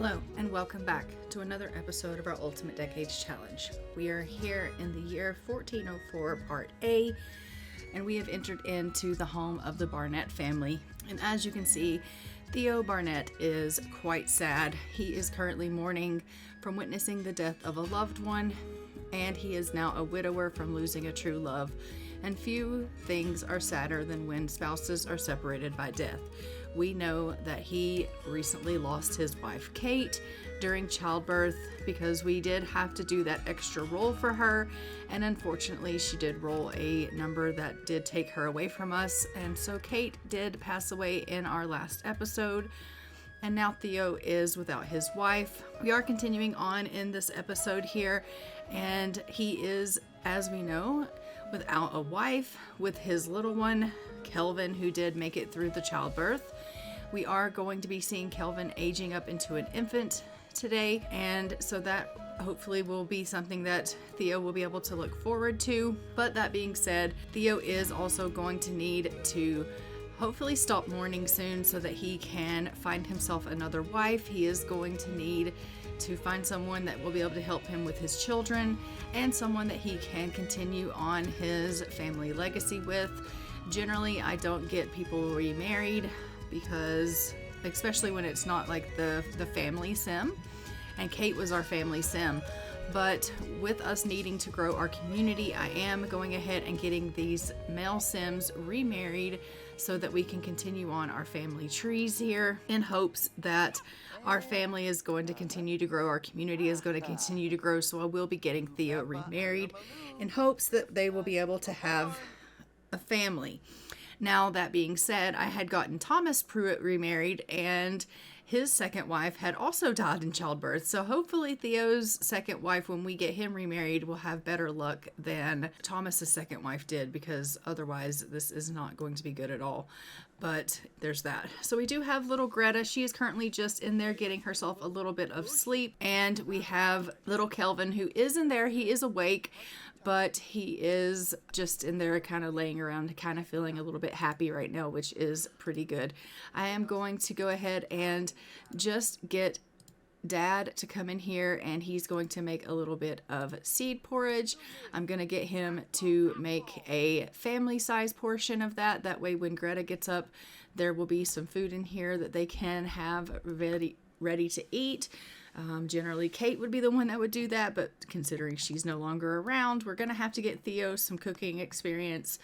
Hello and welcome back to another episode of our Ultimate Decades Challenge. We are here in the year 1404 Part A, and we have entered into the home of the Barnett family. And as you can see, Theo Barnett is quite sad. He is currently mourning from witnessing the death of a loved one, and he is now a widower from losing a true love. And few things are sadder than when spouses are separated by death. We know that he recently lost his wife Kate during childbirth because we did have to do that extra roll for her, and unfortunately she did roll a number that did take her away from us, and so Kate did pass away in our last episode, and now Theo is without his wife. We are continuing on in this episode here, and he is, as we know, without a wife with his little one Kelvin, who did make it through the childbirth. We are going to be seeing Kelvin aging up into an infant today, and so that hopefully will be something that Theo will be able to look forward to. But that being said, Theo is also going to need to hopefully stop mourning soon so that he can find himself another wife. He is going to need to find someone that will be able to help him with his children and someone that he can continue on his family legacy with. Generally, I don't get people remarried because, especially when it's not like the family sim, and Kate was our family sim. But with us needing to grow our community, I am going ahead and getting these male sims remarried so that we can continue on our family trees here, in hopes that our family is going to continue to grow, our community is going to continue to grow. So I will be getting Theo remarried in hopes that they will be able to have a family. Now, that being said, I had gotten Thomas Pruitt remarried, and his second wife had also died in childbirth. So hopefully Theo's second wife, when we get him remarried, will have better luck than Thomas's second wife did, because otherwise this is not going to be good at all. But there's that. So we do have little Greta. She is currently just in there getting herself a little bit of sleep. And we have little Kelvin, who is in there. He is awake, but he is just in there kind of laying around, kind of feeling a little bit happy right now, which is pretty good. I am going to go ahead and just get Dad to come in here, and he's going to make a little bit of seed porridge. I'm going to get him to make a family size portion of that. That way when Greta gets up, there will be some food in here that they can have ready to eat. Generally Kate would be the one that would do that, but considering she's no longer around, we're going to have to get Theo some cooking experience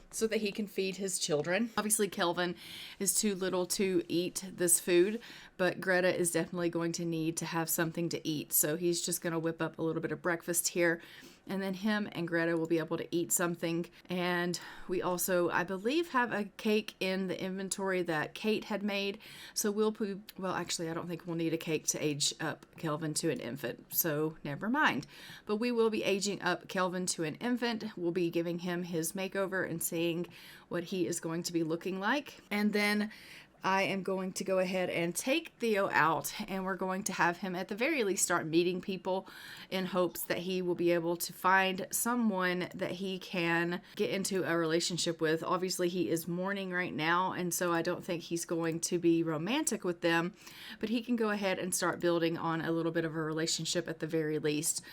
so that he can feed his children. Obviously Kelvin is too little to eat this food, but Greta is definitely going to need to have something to eat. So he's just going to whip up a little bit of breakfast here, and then him and Greta will be able to eat something. And we also, I believe, have a cake in the inventory that Kate had made. So well, actually, I don't think we'll need a cake to age up Kelvin to an infant. So never mind. But we will be aging up Kelvin to an infant. We'll be giving him his makeover and seeing what he is going to be looking like. And then I am going to go ahead and take Theo out, and we're going to have him at the very least start meeting people in hopes that he will be able to find someone that he can get into a relationship with. Obviously, he is mourning right now, and so I don't think he's going to be romantic with them, but he can go ahead and start building on a little bit of a relationship at the very least.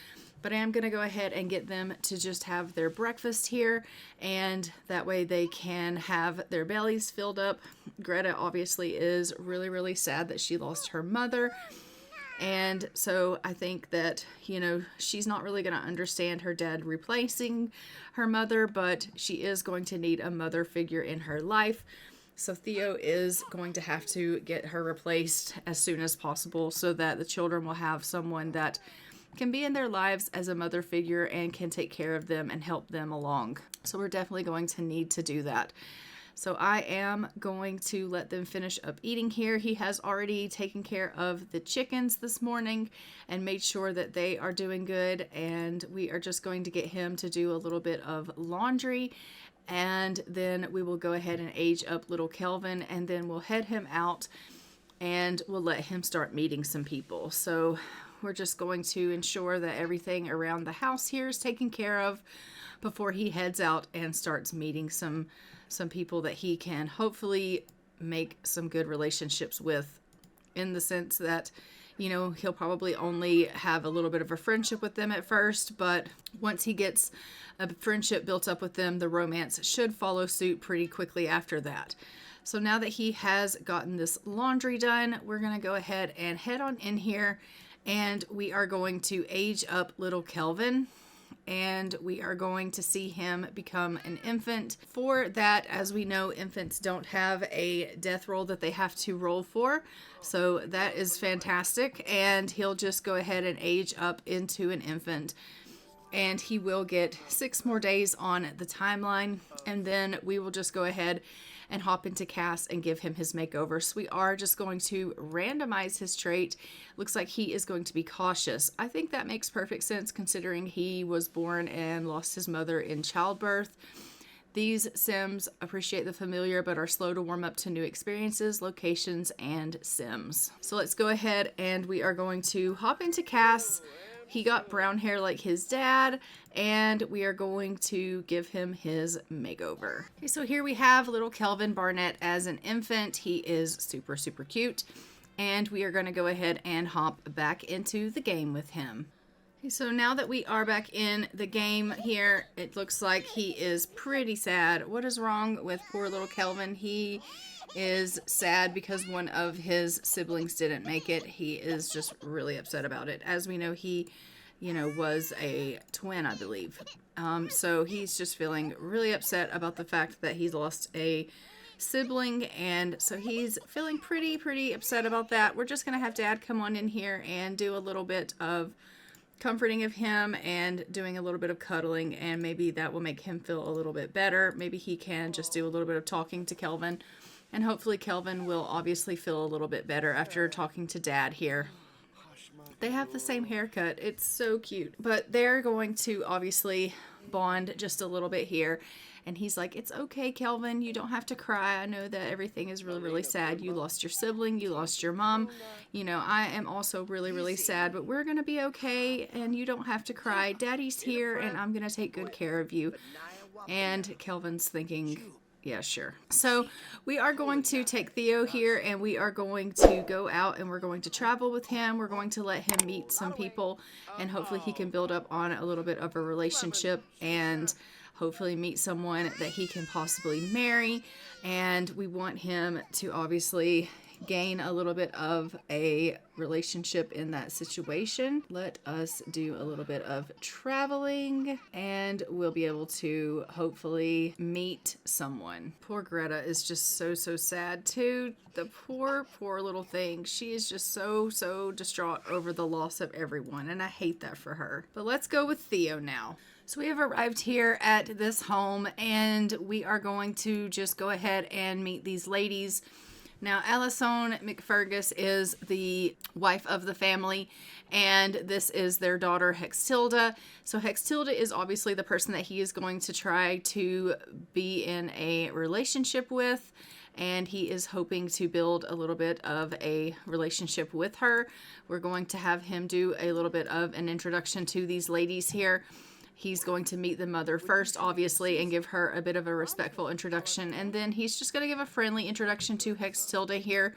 But I am going to go ahead and get them to just have their breakfast here, and that way they can have their bellies filled up. Greta obviously is really, really sad that she lost her mother. And so I think that, she's not really going to understand her dad replacing her mother, but she is going to need a mother figure in her life. So Theo is going to have to get her replaced as soon as possible so that the children will have someone that can be in their lives as a mother figure and can take care of them and help them along. So we're definitely going to need to do that. So I am going to let them finish up eating here. He has already taken care of the chickens this morning and made sure that they are doing good. And we are just going to get him to do a little bit of laundry. And then we will go ahead and age up little Kelvin, and then we'll head him out and we'll let him start meeting some people. So we're just going to ensure that everything around the house here is taken care of before he heads out and starts meeting some people that he can hopefully make some good relationships with, in the sense that You know, he'll probably only have a little bit of a friendship with them at first, but once he gets a friendship built up with them, the romance should follow suit pretty quickly after that. So now that he has gotten this laundry done, we're going to go ahead and head on in here, and we are going to age up little Kelvin, and we are going to see him become an infant. For that, as we know, infants don't have a death roll that they have to roll for, so that is fantastic, and he'll just go ahead and age up into an infant. And he will get 6 more days on the timeline, and then we will just go ahead and hop into Cass and give him his makeover. So we are just going to randomize his trait. Looks like he is going to be cautious. I think that makes perfect sense considering he was born and lost his mother in childbirth. These Sims appreciate the familiar but are slow to warm up to new experiences, locations, and Sims. So let's go ahead and we are going to hop into Cass. He got brown hair like his dad, and we are going to give him his makeover. Okay, so here we have little Kelvin Barnett as an infant. He is super, super cute, and we are going to go ahead and hop back into the game with him. Okay, so now that we are back in the game here, it looks like he is pretty sad. What is wrong with poor little Kelvin? He is sad because one of his siblings didn't make it. He is just really upset about it. As we know, he, was a twin, I believe. So he's just feeling really upset about the fact that he's lost a sibling, and so he's feeling pretty upset about that. We're just gonna have Dad come on in here and do a little bit of comforting of him and doing a little bit of cuddling, and maybe that will make him feel a little bit better. Maybe he can just do a little bit of talking to Kelvin. And hopefully Kelvin will obviously feel a little bit better after talking to Dad here. They have the same haircut. It's so cute. But they're going to obviously bond just a little bit here. And he's like, it's okay, Kelvin. You don't have to cry. I know that everything is really sad. You lost your sibling. You lost your mom. I am also really sad. But we're going to be okay. And you don't have to cry. Daddy's here. And I'm going to take good care of you. And Kelvin's thinking, yeah, sure. So we are going to take Theo here, and we are going to go out and we're going to travel with him. We're going to let him meet some people, and hopefully he can build up on a little bit of a relationship and hopefully meet someone that he can possibly marry. And we want him to obviously gain a little bit of a relationship in that situation. Let us do a little bit of traveling, and we'll be able to hopefully meet someone. Poor Greta is just so sad too. The poor little thing. She is just so distraught over the loss of everyone, and I hate that for her. But let's go with Theo now. So we have arrived here at this home, and we are going to just go ahead and meet these ladies. Now, Alison McFergus is the wife of the family, and this is their daughter, Hextilda. So Hextilda is obviously the person that he is going to try to be in a relationship with, and he is hoping to build a little bit of a relationship with her. We're going to have him do a little bit of an introduction to these ladies here. He's going to meet the mother first, obviously, and give her a bit of a respectful introduction. And then he's just going to give a friendly introduction to Hextilda here.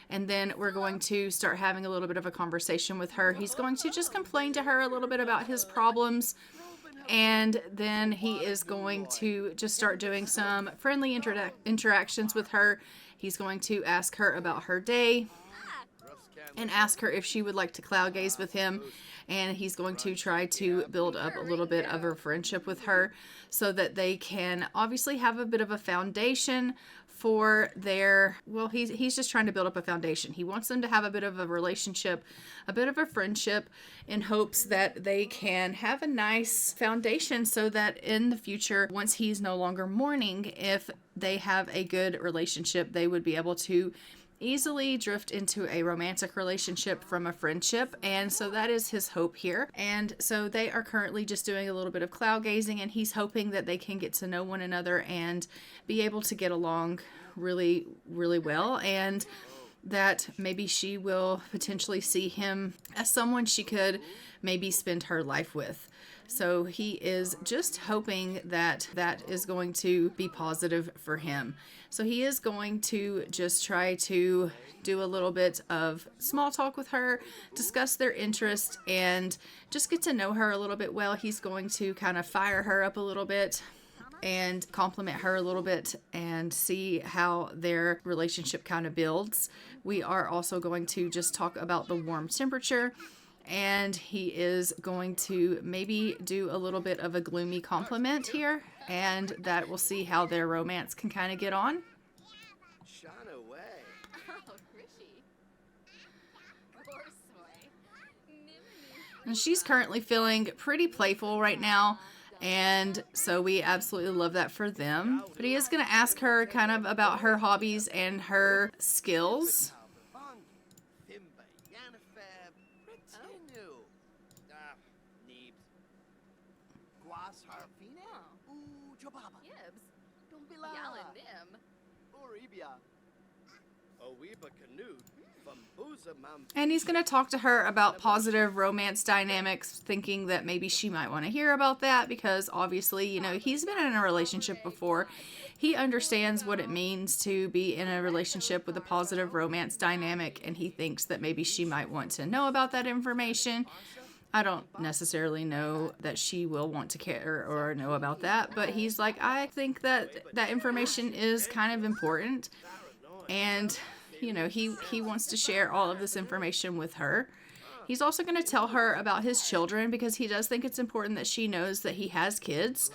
And then we're going to start having a little bit of a conversation with her. He's going to just complain to her a little bit about his problems. And then he is going to just start doing some friendly interactions with her. He's going to ask her about her day and ask her if she would like to cloud gaze with him. And he's going to try to build up a little bit of a friendship with her so that they can obviously have a bit of a foundation for their, well, he's just trying to build up a foundation. He wants them to have a bit of a relationship, a bit of a friendship, in hopes that they can have a nice foundation so that in the future, once he's no longer mourning, if they have a good relationship, they would be able to easily drift into a romantic relationship from a friendship. And so that is his hope here. And so they are currently just doing a little bit of cloud gazing, and he's hoping that they can get to know one another and be able to get along really well. And that maybe she will potentially see him as someone she could maybe spend her life with. So he is just hoping that that is going to be positive for him. So he is going to just try to do a little bit of small talk with her, discuss their interests, and just get to know her a little bit well. He's going to kind of fire her up a little bit and compliment her a little bit and see how their relationship kind of builds. We are also going to just talk about the warm temperature, and he is going to maybe do a little bit of a gloomy compliment here, and that we'll see how their romance can kind of get on. And she's currently feeling pretty playful right now, and so we absolutely love that for them. But he is going to ask her kind of about her hobbies and her skills. And he's going to talk to her about positive romance dynamics, thinking that maybe she might want to hear about that because obviously, you know, he's been in a relationship before. He understands what it means to be in a relationship with a positive romance dynamic, and he thinks that maybe she might want to know about that information. I don't necessarily know that she will want to care or know about that, but he's like, I think that that information is kind of important, and you know, he wants to share all of this information with her. He's also going to tell her about his children because he does think it's important that she knows that he has kids.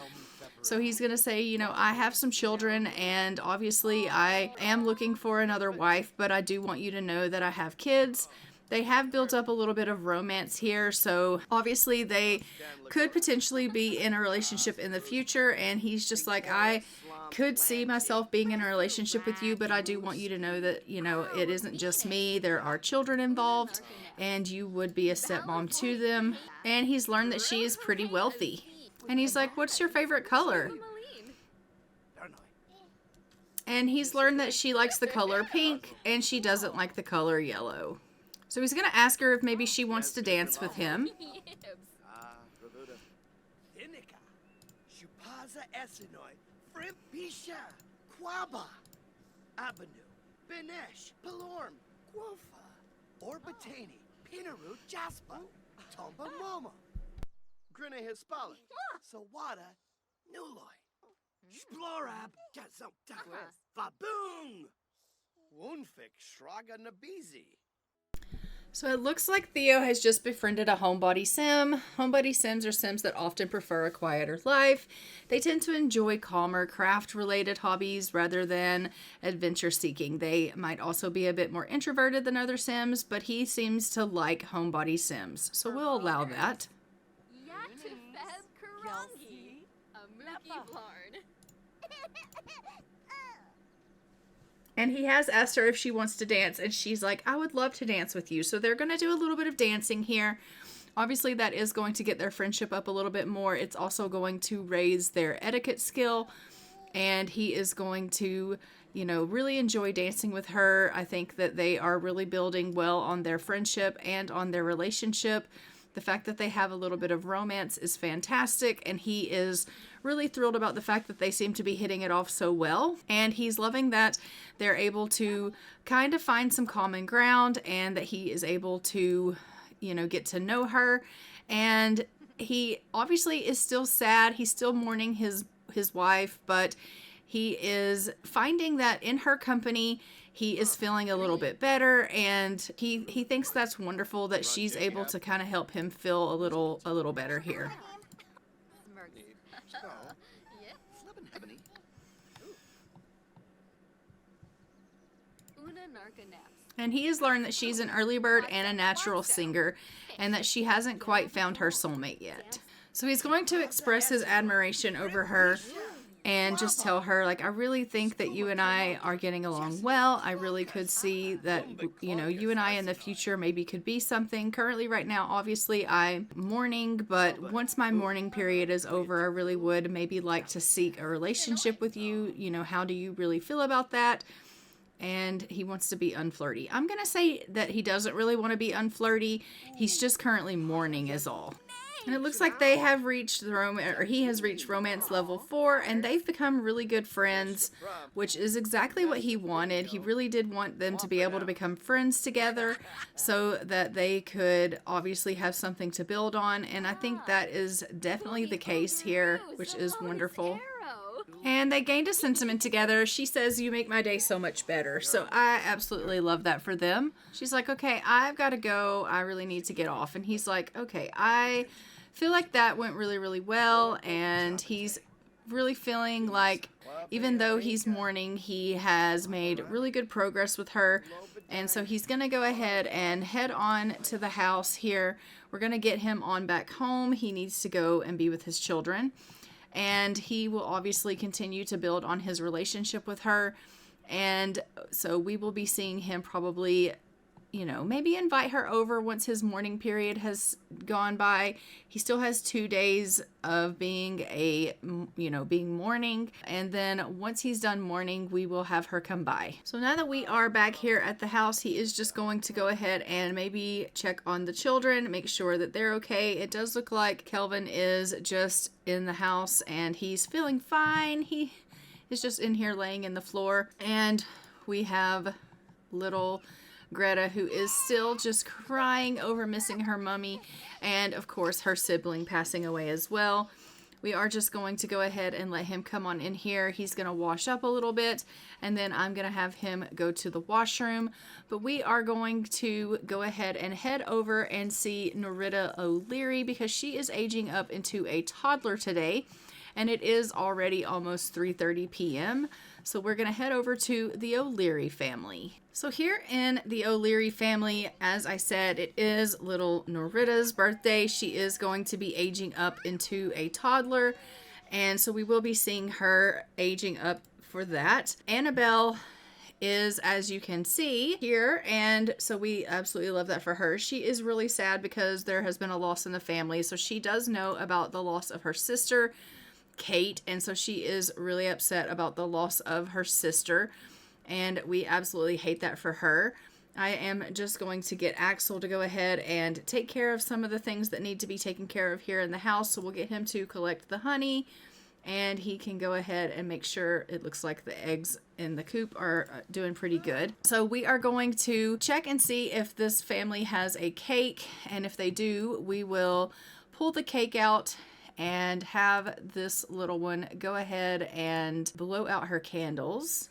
So he's going to say, you know, I have some children, and obviously I am looking for another wife, but I do want you to know that I have kids. They have built up a little bit of romance here, so obviously they could potentially be in a relationship in the future, and he's just like, I could see myself being in a relationship with you, but I do want you to know that, you know, it isn't just me. There are children involved, and you would be a stepmom to them. And he's learned that she is pretty wealthy. And he's like, what's your favorite color? And he's learned that she likes the color pink, and she doesn't like the color yellow. So he's going to ask her if maybe she wants to dance with him. Pisha, Quaba, Abanu, Benesh, Palorm, Quofa, Orbatani, Pinaru, Jaspa, Tomba Mama, Grina Hispala, Sawada, Nuloy, Splorab, Jazota, Faboom, Wunfik, Shraga Nabizi. So it looks like Theo has just befriended a homebody sim. Homebody sims are sims that often prefer a quieter life. They tend to enjoy calmer craft-related hobbies rather than adventure seeking. They might also be a bit more introverted than other sims, but he seems to like homebody sims. So we'll allow that. And he has asked her if she wants to dance, and she's like, I would love to dance with you. So they're going to do a little bit of dancing here. Obviously, that is going to get their friendship up a little bit more. It's also going to raise their etiquette skill, and he is going to, you know, really enjoy dancing with her. I think that they are really building well on their friendship and on their relationship. The fact that they have a little bit of romance is fantastic, and he is really thrilled about the fact that they seem to be hitting it off so well. And he's loving that they're able to kind of find some common ground, and that he is able to, you know, get to know her. And he obviously is still sad. He's still mourning his wife, but he is finding that in her company, he is feeling a little bit better, and he thinks that's wonderful that she's able to kind of help him feel a little better here. And he has learned that she's an early bird and a natural singer, and that she hasn't quite found her soulmate yet. So he's going to express his admiration over her and just tell her, like, I really think that you and I are getting along well. I really could see that, you know, you and I in the future maybe could be something. Currently, right now, obviously, I'm mourning, but once my mourning period is over, I really would maybe like to seek a relationship with you. You know, how do you really feel about that? and he wants to be unflirty. I'm going to say that he doesn't really want to be unflirty. He's just currently mourning is all. And it looks like they have reached he has reached romance level 4, and they've become really good friends, which is exactly what he wanted. He really did want them to be able to become friends together so that they could obviously have something to build on. And I think that is definitely the case here, which is wonderful. And they gained a sentiment together. She says, "You make my day so much better." So I absolutely love that for them. She's like, "Okay, I've got to go. I really need to get off." And he's like, "Okay, I feel like that went really, really well." And he's really feeling like even though he's mourning, he has made really good progress with her. And so he's going to go ahead and head on to the house here. We're going to get him on back home. He needs to go and be with his children. And he will obviously continue to build on his relationship with her. And so we will be seeing him probably, you know, maybe invite her over once his mourning period has gone by. He still has 2 days of being mourning. And then once he's done mourning, we will have her come by. So now that we are back here at the house, he is just going to go ahead and maybe check on the children, make sure that they're okay. It does look like Kelvin is just in the house and he's feeling fine. He is just in here laying in the floor. And we have little Greta, who is still just crying over missing her mummy, and of course her sibling passing away as well. We are just going to go ahead and let him come on in here. He's going to wash up a little bit, and then I'm going to have him go to the washroom. But we are going to go ahead and head over and see Norita O'Leary because she is aging up into a toddler today, and it is already almost 3:30 p.m. So we're going to head over to the O'Leary family. So here in the O'Leary family, as I said, it is little Norita's birthday. She is going to be aging up into a toddler. And so we will be seeing her aging up for that. Annabelle is, as you can see here, and so we absolutely love that for her. She is really sad because there has been a loss in the family. So she does know about the loss of her sister, Kate, and so she is really upset about the loss of her sister, and we absolutely hate that for her. I am just going to get Axel to go ahead and take care of some of the things that need to be taken care of here in the house. So we'll get him to collect the honey, and he can go ahead and make sure it looks like the eggs in the coop are doing pretty good. So we are going to check and see if this family has a cake, and if they do, we will pull the cake out and have this little one go ahead and blow out her candles.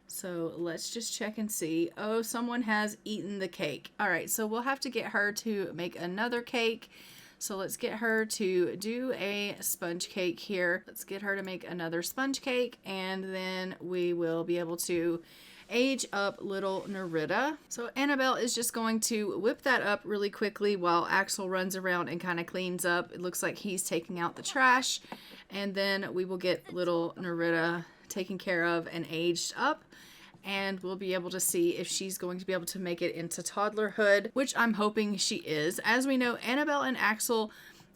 So let's just check and see. Oh, someone has eaten the cake. All right, so we'll have to get her to make another cake. So let's get her to do a sponge cake here. Let's get her to make another sponge cake, and then we will be able to age up little Norita. So Annabelle is just going to whip that up really quickly while Axel runs around and kind of cleans up. It looks like he's taking out the trash, and then we will get little Norita taken care of and aged up, and we'll be able to see if she's going to be able to make it into toddlerhood, which I'm hoping she is. As we know, Annabelle and Axel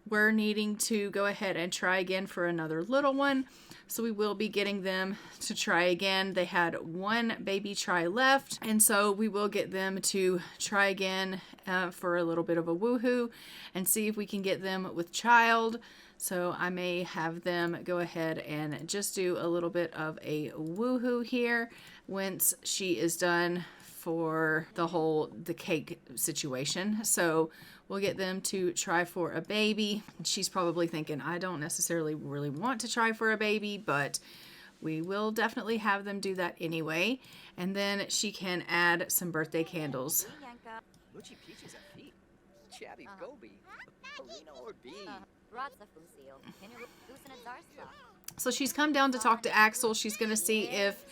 were needing to go ahead and try again for another little one, so we will be getting them to try again. They had one baby try left, and so we will get them to try again for a little bit of a woohoo and see if we can get them with child. So I may have them go ahead and just do a little bit of a woohoo here once she is done for the cake situation. So we'll get them to try for a baby. She's probably thinking, I don't necessarily really want to try for a baby, but we will definitely have them do that anyway. And then she can add some birthday candles. So she's come down to talk to Axel. She's going to see if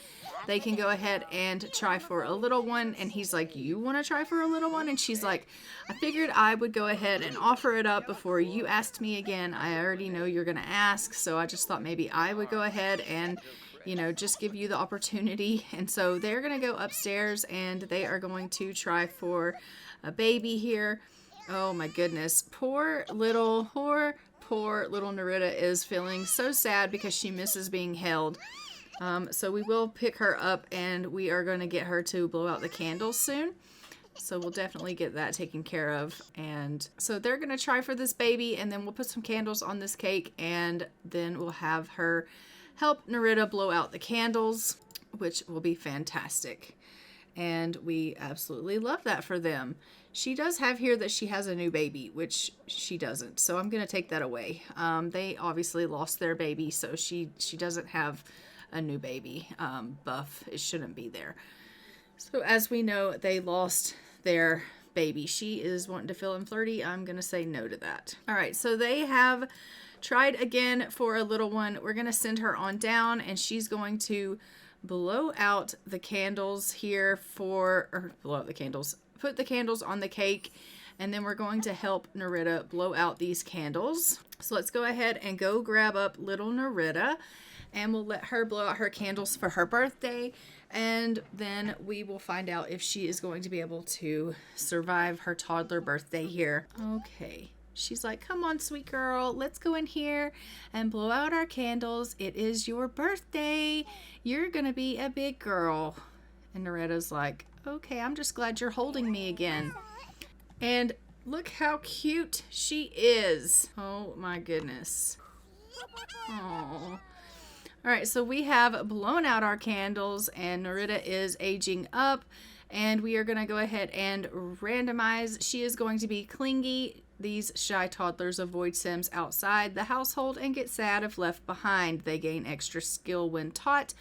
they can go ahead and try for a little one. And he's like, you want to try for a little one? And she's like, I figured I would go ahead and offer it up before you asked me again. I already know you're going to ask. So I just thought maybe I would go ahead and, you know, just give you the opportunity. And so they're going to go upstairs and they are going to try for a baby here. Oh my goodness. Poor little Norita is feeling so sad because she misses being held. So we will pick her up and we are going to get her to blow out the candles soon. So we'll definitely get that taken care of. And so they're going to try for this baby, and then we'll put some candles on this cake, and then we'll have her help Nerida blow out the candles, which will be fantastic. And we absolutely love that for them. She does have here that she has a new baby, which she doesn't. So I'm going to take that away. They obviously lost their baby, so she doesn't have a new baby. Buff, it shouldn't be there. So as we know, they lost their baby. She is wanting to feel flirty. I'm going to say no to that. All right, so they have tried again for a little one. We're going to send her on down, and she's going to blow out the candles here blow out the candles. Put the candles on the cake, and then we're going to help Nerida blow out these candles. So let's go ahead and go grab up little Nerida, and we'll let her blow out her candles for her birthday, and then we will find out if she is going to be able to survive her toddler birthday here. Okay. She's like, come on, sweet girl, let's go in here and blow out our candles. It is your birthday. You're gonna be a big girl. And Nerida's like, okay, I'm just glad you're holding me again. And look how cute she is. Oh my goodness. Oh. All right, so we have blown out our candles, and Nerida is aging up, and we are going to go ahead and randomize. She is going to be clingy. These shy toddlers avoid Sims outside the household and get sad if left behind. They gain extra skill when taught,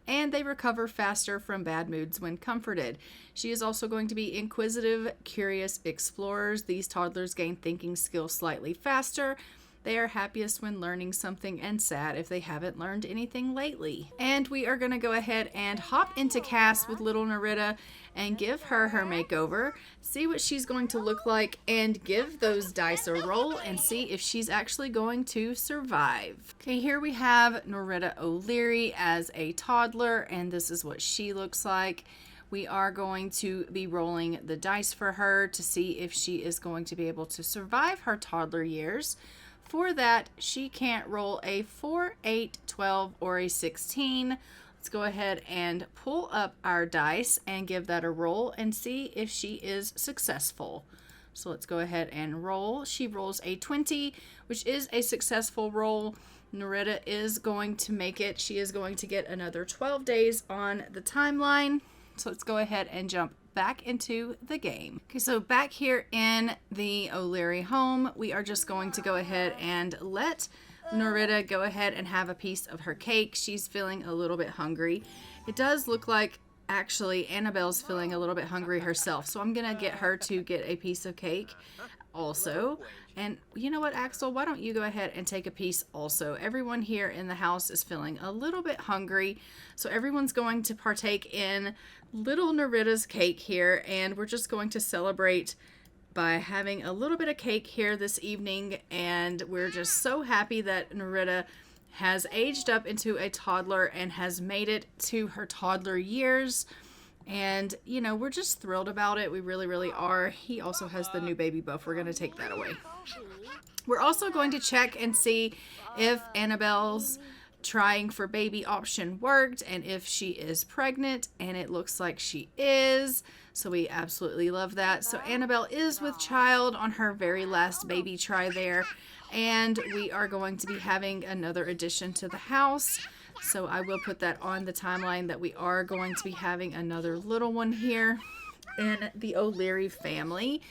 and they recover faster from bad moods when comforted. She is also going to be inquisitive, curious explorers. These toddlers gain thinking skills slightly faster. They are happiest when learning something and sad if they haven't learned anything lately. And we are going to go ahead and hop into Cass with little Nerida and give her her makeover, see what she's going to look like, and give those dice a roll and see if she's actually going to survive. Okay, here we have Nerida O'Leary as a toddler, and this is what she looks like. We are going to be rolling the dice for her to see if she is going to be able to survive her toddler years. For that, she can't roll a 4, 8, 12, or a 16. Let's go ahead and pull up our dice and give that a roll and see if she is successful. So let's go ahead and roll. She rolls a 20, which is a successful roll. Nerida is going to make it. She is going to get another 12 days on the timeline. So let's go ahead and jump back into the game. Okay, so back here in the O'Leary home, we are just going to go ahead and let Nerida go ahead and have a piece of her cake. She's feeling a little bit hungry. It does look like actually Annabelle's feeling a little bit hungry herself, so I'm gonna get her to get a piece of cake also. And you know what, Axel, why don't you go ahead and take a piece also? Everyone here in the house is feeling a little bit hungry, so everyone's going to partake in little Nerida's cake here, and we're just going to celebrate by having a little bit of cake here this evening. And we're just so happy that Nerida has aged up into a toddler and has made it to her toddler years. And, you know, we're just thrilled about it. We really, really are. He also has the new baby buff. We're going to take that away. We're also going to check and see if Annabelle's trying for baby option worked and if she is pregnant, and it looks like she is. So we absolutely love that. So Annabelle is with child on her very last baby try there. And we are going to be having another addition to the house. So I will put that on the timeline that we are going to be having another little one here in the O'Leary family.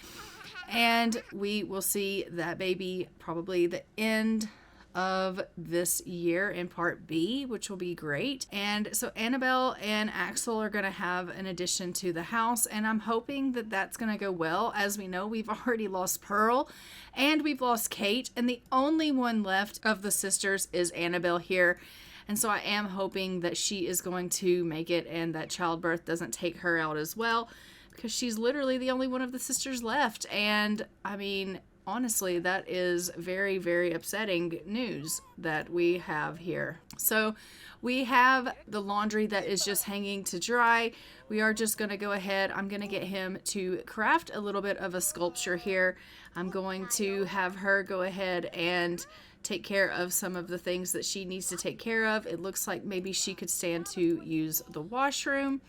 And we will see that baby probably the end of this year in part B, which will be great. And so Annabelle and Axel are going to have an addition to the house, and I'm hoping that that's going to go well. As we know, we've already lost Pearl and we've lost Kate, and the only one left of the sisters is Annabelle here. And so I am hoping that she is going to make it and that childbirth doesn't take her out as well, because she's literally the only one of the sisters left. And I mean, honestly, that is very, very upsetting news that we have here. So we have the laundry that is just hanging to dry. We are just going to go ahead. I'm going to get him to craft a little bit of a sculpture here. I'm going to have her go ahead and take care of some of the things that she needs to take care of. It looks like maybe she could stand to use the washroom,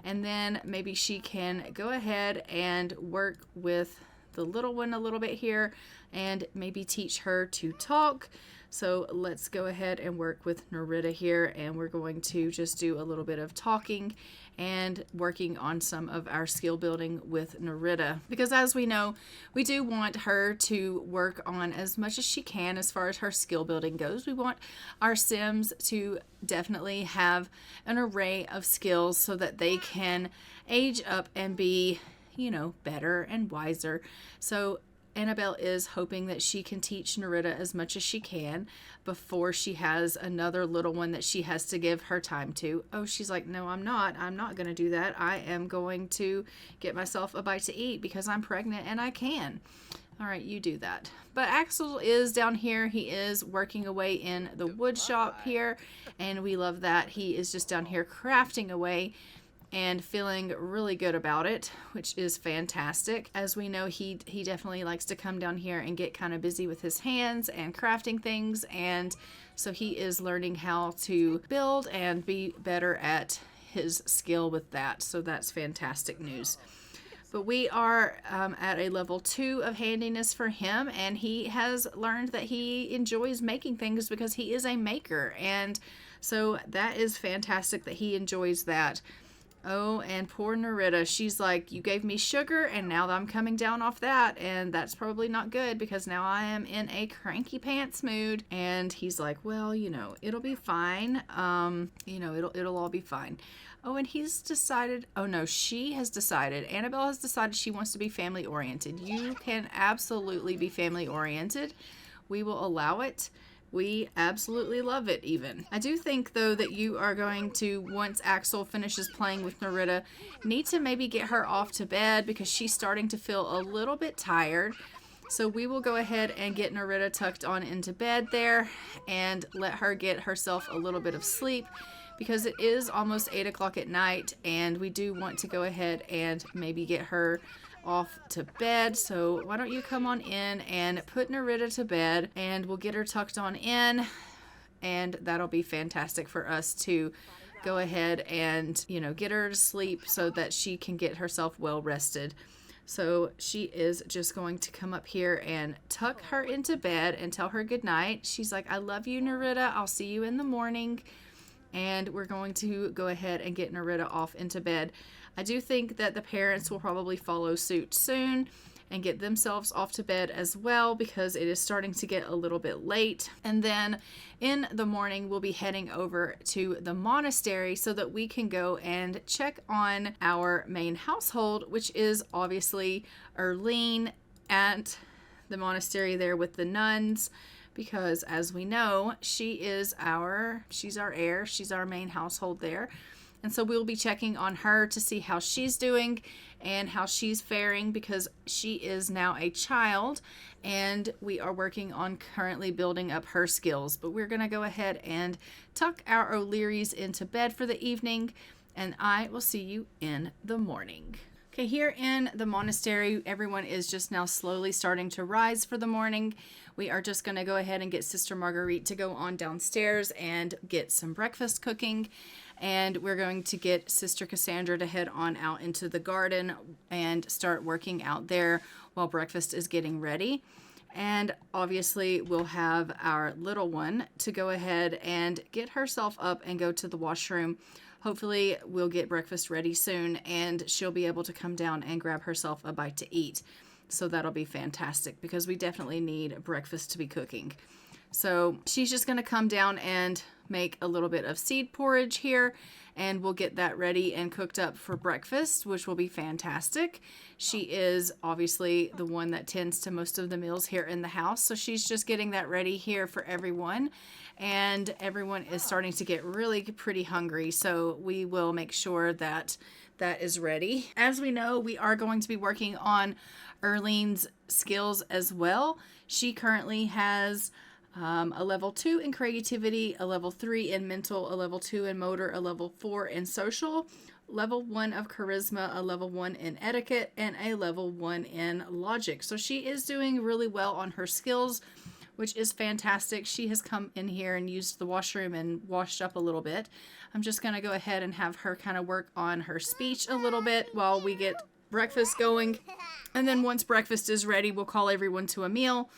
and then maybe she can go ahead and work with the little one a little bit here and maybe teach her to talk. So let's go ahead and work with Nerida here, and we're going to just do a little bit of talking and working on some of our skill building with Nerida, because as we know, we do want her to work on as much as she can as far as her skill building goes. We want our Sims to definitely have an array of skills so that they can age up and be, you know, better and wiser. So Annabelle is hoping that she can teach Nerida as much as she can before she has another little one that she has to give her time to. Oh, she's like, no, I'm not going to do that. I am going to get myself a bite to eat because I'm pregnant and I can. All right, you do that. But Axel is down here. He is working away in the wood shop here, and we love that. He is just down here crafting away and feeling really good about it, which is fantastic. As we know, he definitely likes to come down here and get kind of busy with his hands and crafting things, and so he is learning how to build and be better at his skill with that. So that's fantastic news. But we are at a level 2 of handiness for him, and he has learned that he enjoys making things because he is a maker, and so that is fantastic that he enjoys that. Oh, and poor Nerida, she's like, you gave me sugar and now I'm coming down off that, and that's probably not good because now I am in a cranky pants mood. And he's like, well, you know, it'll be fine. You know, it'll all be fine. Oh, and he's decided, oh no, she has decided, Annabelle has decided she wants to be family oriented. You can absolutely be family oriented. We will allow it. We absolutely love it even. I do think though that you are going to, once Axel finishes playing with Nerida, need to maybe get her off to bed because she's starting to feel a little bit tired. So we will go ahead and get Nerida tucked on into bed there and let her get herself a little bit of sleep because it is almost 8 o'clock at night and we do want to go ahead and maybe get her off to bed. So why don't you come on in and put Nerida to bed, and we'll get her tucked on in, and that'll be fantastic for us to go ahead and, you know, get her to sleep so that she can get herself well rested. So she is just going to come up here and tuck her into bed and tell her good night. She's like, I love you, Nerida. I'll see you in the morning. And we're going to go ahead and get Nerida off into bed. I do think that the parents will probably follow suit soon and get themselves off to bed as well because it is starting to get a little bit late. And then in the morning, we'll be heading over to the monastery so that we can go and check on our main household, which is obviously Erlene at the monastery there with the nuns. Because as we know, she's our heir, she's our main household there. And so we'll be checking on her to see how she's doing and how she's faring because she is now a child and we are working on currently building up her skills. But we're going to go ahead and tuck our O'Learys into bed for the evening, and I will see you in the morning. Okay, here in the monastery, everyone is just now slowly starting to rise for the morning. We are just going to go ahead and get Sister Marguerite to go on downstairs and get some breakfast cooking. And we're going to get Sister Cassandra to head on out into the garden and start working out there while breakfast is getting ready. And obviously we'll have our little one to go ahead and get herself up and go to the washroom. Hopefully we'll get breakfast ready soon and she'll be able to come down and grab herself a bite to eat. So that'll be fantastic because we definitely need breakfast to be cooking. So she's just going to come down and make a little bit of seed porridge here and we'll get that ready and cooked up for breakfast, which will be fantastic. She is obviously the one that tends to most of the meals here in the house. So she's just getting that ready here for everyone. And everyone is starting to get really pretty hungry. So we will make sure that that is ready. As we know, we are going to be working on Erlene's skills as well. She currently has a level 2 in creativity, a level 3 in mental, a level 2 in motor, a level 4 in social, level 1 of charisma, a level 1 in etiquette, and a level 1 in logic. So she is doing really well on her skills, which is fantastic. She has come in here and used the washroom and washed up a little bit. I'm just going to go ahead and have her kind of work on her speech a little bit while we get breakfast going. And then once breakfast is ready, we'll call everyone to a meal,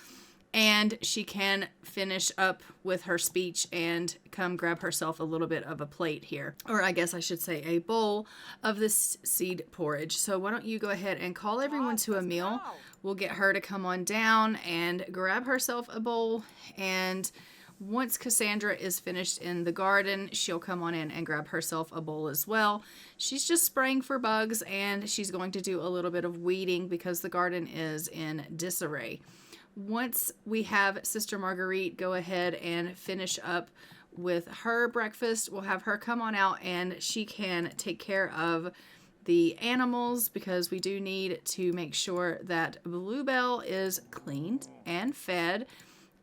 and she can finish up with her speech and come grab herself a little bit of a plate here. Or I guess I should say a bowl of this seed porridge. So why don't you go ahead and call everyone to a meal. We'll get her to come on down and grab herself a bowl. And once Cassandra is finished in the garden, she'll come on in and grab herself a bowl as well. She's just spraying for bugs, and she's going to do a little bit of weeding because the garden is in disarray. Once we have Sister Marguerite go ahead and finish up with her breakfast, we'll have her come on out and she can take care of the animals, because we do need to make sure that Bluebell is cleaned and fed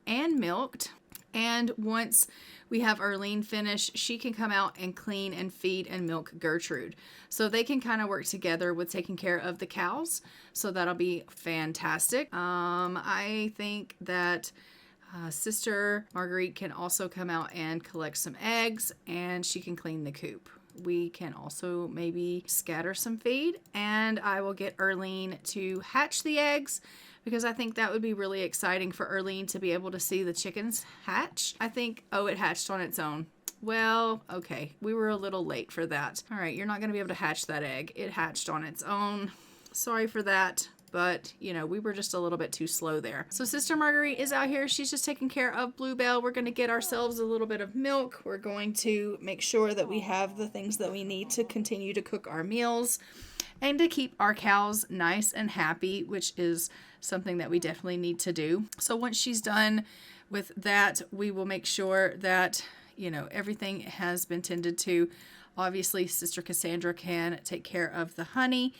and milked. And once we have Erlene finish, she can come out and clean and feed and milk Gertrude. So they can kind of work together with taking care of the cows. So that'll be fantastic. I think that Sister Marguerite can also come out and collect some eggs, and she can clean the coop. We can also maybe scatter some feed, and I will get Erlene to hatch the eggs, because I think that would be really exciting for Erlene to be able to see the chickens hatch. I think, oh, it hatched on its own. Well, okay, we were a little late for that. All right, you're not going to be able to hatch that egg. It hatched on its own. Sorry for that, but, you know, we were just a little bit too slow there. So Sister Marguerite is out here. She's just taking care of Bluebell. We're going to get ourselves a little bit of milk. We're going to make sure that we have the things that we need to continue to cook our meals and to keep our cows nice and happy, which is something that we definitely need to do. So once she's done with that, we will make sure that, you know, everything has been tended to. Obviously, Sister Cassandra can take care of the honey,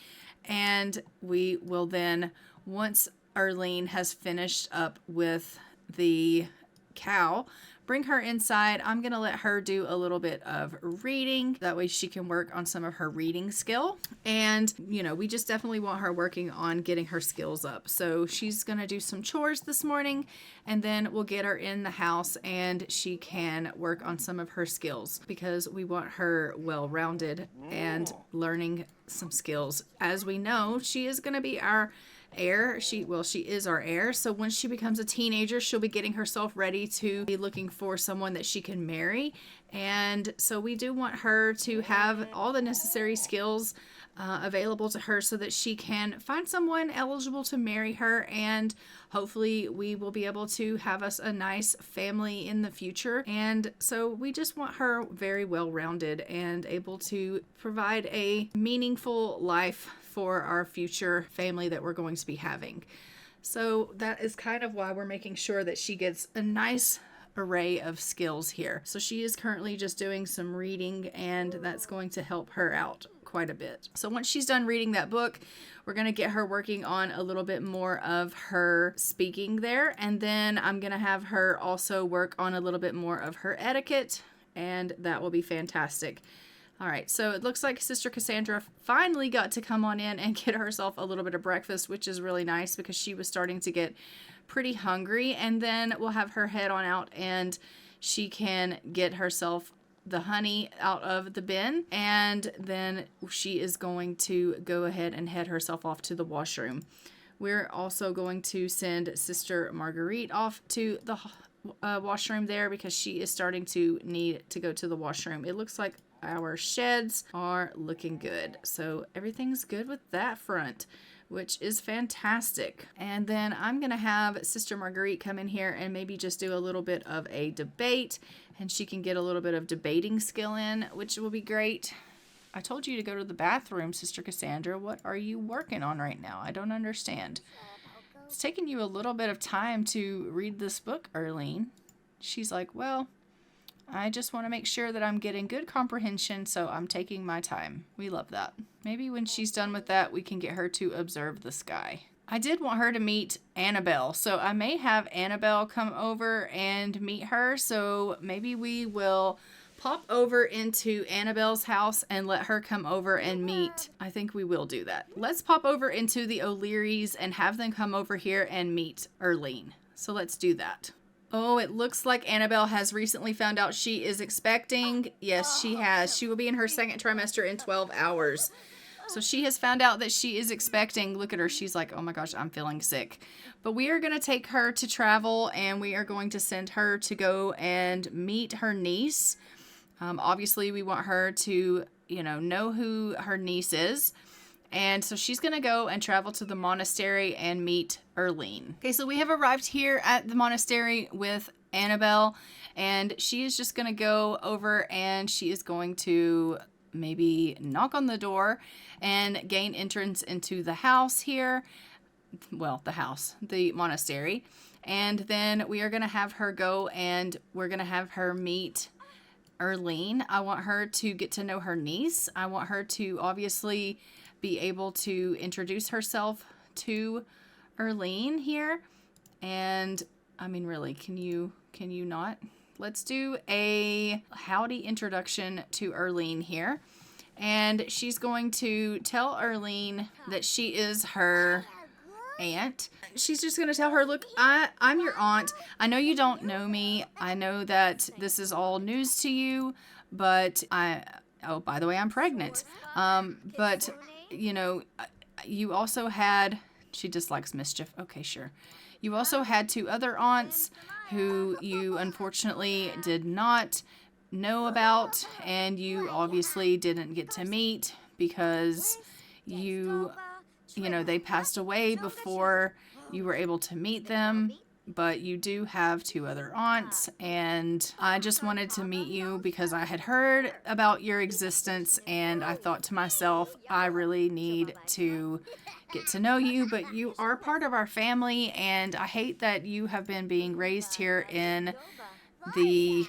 and we will then, once Erlene has finished up with the cow, bring her inside. I'm going to let her do a little bit of reading. That way she can work on some of her reading skill. And, you know, we just definitely want her working on getting her skills up. So she's going to do some chores this morning, and then we'll get her in the house and she can work on some of her skills, because we want her well-rounded and learning some skills. As we know, she is going to be our heir. She is our heir. So once she becomes a teenager, she'll be getting herself ready to be looking for someone that she can marry. And so we do want her to have all the necessary skills available to her so that she can find someone eligible to marry her, and hopefully we will be able to have us a nice family in the future. And so we just want her very well-rounded and able to provide a meaningful life for our future family that we're going to be having. So that is kind of why we're making sure that she gets a nice array of skills here. So she is currently just doing some reading, and that's going to help her out quite a bit. So once she's done reading that book, we're going to get her working on a little bit more of her speaking there, and then I'm going to have her also work on a little bit more of her etiquette, and that will be fantastic. All right, so it looks like Sister Cassandra finally got to come on in and get herself a little bit of breakfast, which is really nice because she was starting to get pretty hungry. And then we'll have her head on out and she can get herself the honey out of the bin, and then she is going to go ahead and head herself off to the washroom. We're also going to send Sister Marguerite off to the washroom there because she is starting to need to go to the washroom. It looks like our sheds are looking good, so everything's good with that front, which is fantastic. And then I'm gonna have Sister Marguerite come in here and maybe just do a little bit of a debate, and she can get a little bit of debating skill in, which will be great. I told you to go to the bathroom, Sister Cassandra. What are you working on right now? I don't understand. It's taking you a little bit of time to read this book, Erlene. She's like, well, I just want to make sure that I'm getting good comprehension, so I'm taking my time. We love that. Maybe when she's done with that, we can get her to observe the sky. I did want her to meet Annabelle, so I may have Annabelle come over and meet her, so maybe we will pop over into Annabelle's house and let her come over and meet. I think we will do that. Let's pop over into the O'Learys and have them come over here and meet Erlene. So let's do that. Oh, it looks like Annabelle has recently found out she is expecting. Yes, she has. She will be in her second trimester in 12 hours. So she has found out that she is expecting. Look at her. She's like, oh my gosh, I'm feeling sick. But we are going to take her to travel, and we are going to send her to go and meet her niece. Obviously, we want her to, know who her niece is. And so she's going to go and travel to the monastery and meet Erlene. Okay, so we have arrived here at the monastery with Annabelle, and she is just going to go over and she is going to maybe knock on the door and gain entrance into the house here. Well, the monastery. And then we are going to have her go and we're going to have her meet Erlene. I want her to get to know her niece. I want her to obviously be able to introduce herself to Erlene here. And I mean, really, can you not? Let's do a howdy introduction to Erlene here. And she's going to tell Erlene that she is her aunt. She's just going to tell her, look, I'm your aunt. I know you don't know me. I know that this is all news to you, but oh, by the way, I'm pregnant. But, you also had, she dislikes mischief. Okay, sure. You also had 2 other aunts who you unfortunately did not know about, and you obviously didn't get to meet because they passed away before you were able to meet them. But you do have 2 other aunts, and I just wanted to meet you because I had heard about your existence, and I thought to myself, I really need to get to know you, but you are part of our family, and I hate that you have been being raised here in the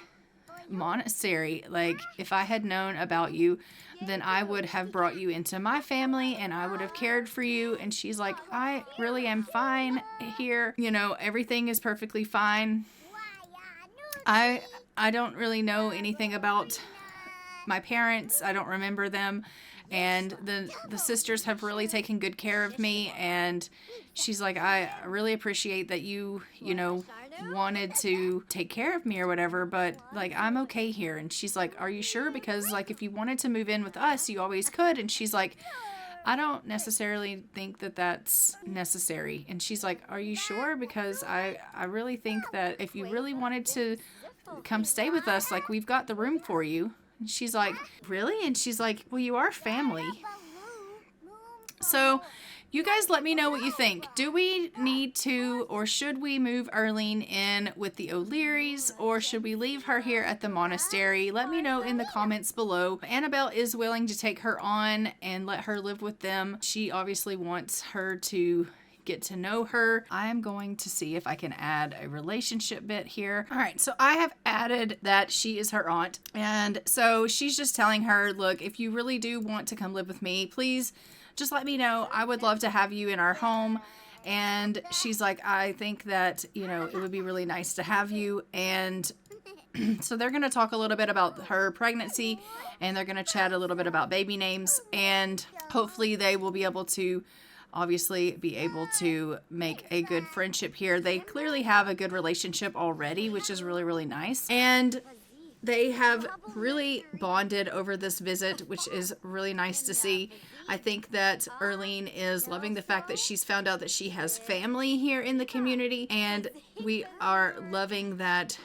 monastery. Like, if I had known about you, then I would have brought you into my family and I would have cared for you. And she's like, I really am fine here. Everything is perfectly fine. I don't really know anything about my parents. I don't remember them. And the sisters have really taken good care of me. And she's like, I really appreciate that you wanted to take care of me or whatever, but like, I'm okay here. And she's like, are you sure? Because like, if you wanted to move in with us, you always could. And she's like, I don't necessarily think that that's necessary. And she's like, are you sure? Because I really think that if you really wanted to come stay with us, like, we've got the room for you. And she's like, really? And she's like, well, you are family. So you guys let me know what you think. Do we need to, or should we move Erlene in with the O'Learys, or should we leave her here at the monastery? Let me know in the comments below. Annabelle is willing to take her on and let her live with them. She obviously wants her to get to know her. I'm going to see if I can add a relationship bit here. All right, so I have added that she is her aunt. And so she's just telling her, look, if you really do want to come live with me, please just let me know. I would love to have you in our home. And she's like, I think that, it would be really nice to have you. And so they're going to talk a little bit about her pregnancy, and they're going to chat a little bit about baby names, and hopefully they will be able to make a good friendship here. They clearly have a good relationship already, which is really, really nice. And they have really bonded over this visit, which is really nice to see. I think that Erlene is loving the fact that she's found out that she has family here in the community, and we are loving that,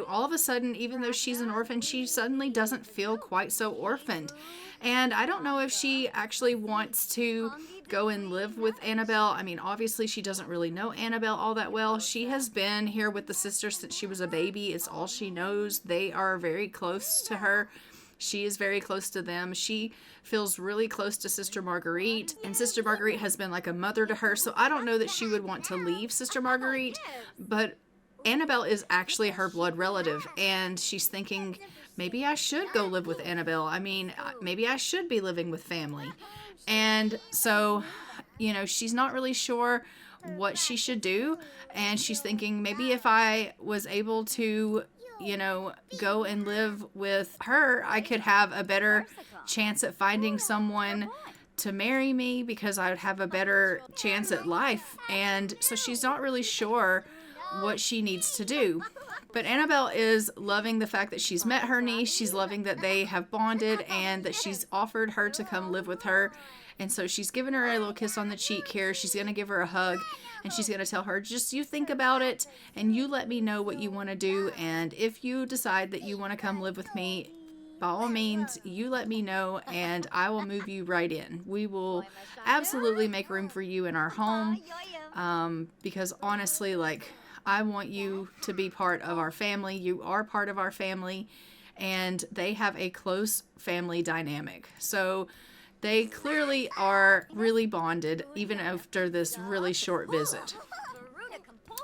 all of a sudden, even though she's an orphan, she suddenly doesn't feel quite so orphaned. And I don't know if she actually wants to go and live with Annabelle. I mean, obviously she doesn't really know Annabelle all that well. She has been here with the sisters since she was a baby. It's all she knows. They are very close to her. She is very close to them. She feels really close to Sister Marguerite, and Sister Marguerite has been like a mother to her. So I don't know that she would want to leave Sister Marguerite, but Annabelle is actually her blood relative, and she's thinking, maybe I should go live with Annabelle. I mean, maybe I should be living with family. And so, you know, she's not really sure what she should do. And she's thinking, maybe if I was able to, you know, go and live with her, I could have a better chance at finding someone to marry me, because I would have a better chance at life. And so she's not really sure what she needs to do. But Annabelle is loving the fact that she's met her niece. She's loving that they have bonded and that she's offered her to come live with her. And so she's giving her a little kiss on the cheek here. She's going to give her a hug, and she's going to tell her, just you think about it and you let me know what you want to do. And if you decide that you want to come live with me, by all means, you let me know and I will move you right in. We will absolutely make room for you in our home, because honestly, like, I want you to be part of our family. You are part of our family, and they have a close family dynamic. So they clearly are really bonded, even after this really short visit.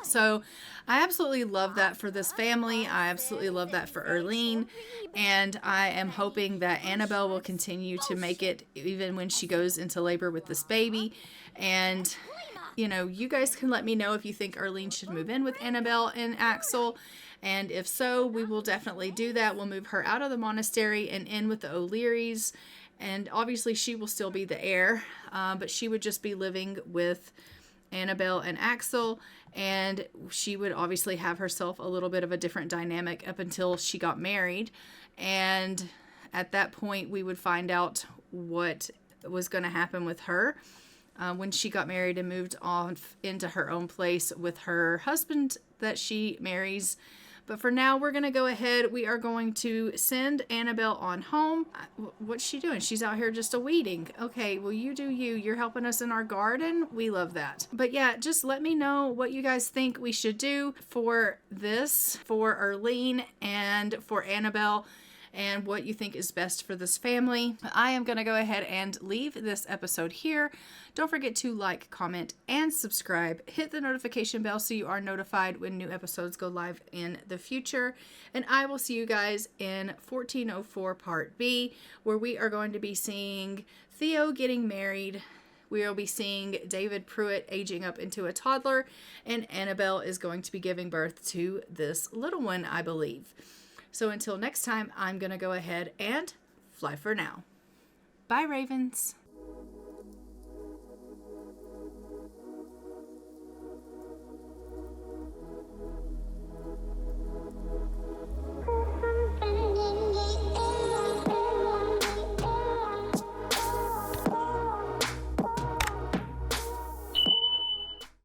So I absolutely love that for this family. I absolutely love that for Erlene. And I am hoping that Annabelle will continue to make it even when she goes into labor with this baby. And, you know, you guys can let me know if you think Erlene should move in with Annabelle and Axel. And if so, we will definitely do that. We'll move her out of the monastery and in with the O'Learys. And obviously she will still be the heir, but she would just be living with Annabelle and Axel, and she would obviously have herself a little bit of a different dynamic up until she got married. And at that point, we would find out what was going to happen with her when she got married and moved off into her own place with her husband that she marries. But for now, we're going to go ahead. We are going to send Annabelle on home. What's she doing? She's out here just a-weeding. Okay, well, you do you. You're helping us in our garden. We love that. But yeah, just let me know what you guys think we should do for this, for Erlene and for Annabelle, and what you think is best for this family. I am going to go ahead and leave this episode here. Don't forget to like, comment, and subscribe. Hit the notification bell so you are notified when new episodes go live in the future. And I will see you guys in 1404 Part B, where we are going to be seeing Theo getting married. We will be seeing David Pruitt aging up into a toddler, and Annabelle is going to be giving birth to this little one, I believe. So until next time, I'm going to go ahead and fly for now. Bye, Ravens.